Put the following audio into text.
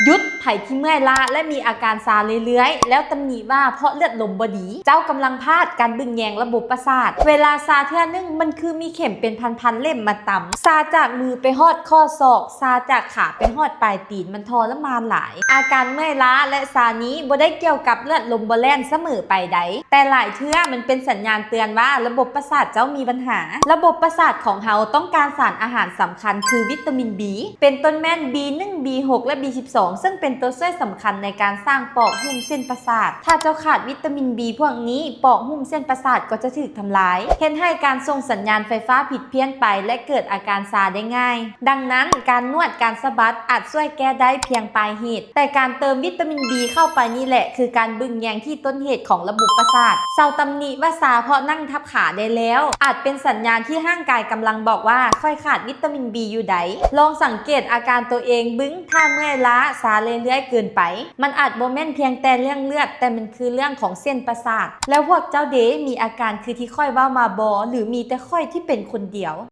หยุดไผ่ที่เมื่อยล้าและมีอาการซาเรื่อยๆแล้วตำหนิว่าเพราะเลือดลมบดีเจ้ากำลังพลาดการบึงแยงระบบประสาทเวลาซาเทื่อนึงมันคือมีเข็มเป็นพันๆเล่มมาต่ำซาจากมือไปฮอดข้อศอกซาจากขาไปฮอดปลายตีนมันทรมานหลายอาการเมื่อยล้าและซานี้บ่ได้เกี่ยวกับเลือดลมบ่แล่นเสมอไปใดแต่หลายเทื่อมันเป็นสัญญาณเตือนว่าระบบประสาทเจ้ามีปัญหาระบบประสาทของเฮาต้องการสารอาหารสำคัญคือวิตามิน B เป็นต้นแม่น B1 B6 และ B12 ซึ่งเป็นตัวช่วยสำคัญในการสร้างปอกหุ้มเส้นประสาทถ้าเจ้าขาดวิตามิน B พวกนี้ปอกหุ้มเส้นประสาทก็จะถูกทำลายเห็นให้การส่งสัญญาณไฟฟ้าผิดเพี้ยนไปและเกิดอาการซาได้ง่ายดังนั้นการนวดการสะบัดอาจช่วยแก้ได้เพียงปลายเหตุแต่การเติมวิตามิน B เข้าไปนี่แหละคือการบึงแยงที่ต้นเหตุของระบบประสาทเซาตำหนิว่าซาเพราะนั่งทับขาได้แล้วอาจเป็นสัญญาณที่ร่างกายกำลังบอกว่าค่อยขาดวิตามิน B อยู่ใดลองสังเกตอาการตัวเองบึ้งถ้าเมื่อยล้าซาเรื่อยๆเกินไปมันอาจบ่แม่นเพียงแต่เรื่องเลือดแต่มันคือเรื่องของเส้นประสาทแล้วพวกเจ้าเด๋มีอาการคือที่ค่อยว่ามาบอหรือมีแต่ค่อยที่เป็นคนเดียว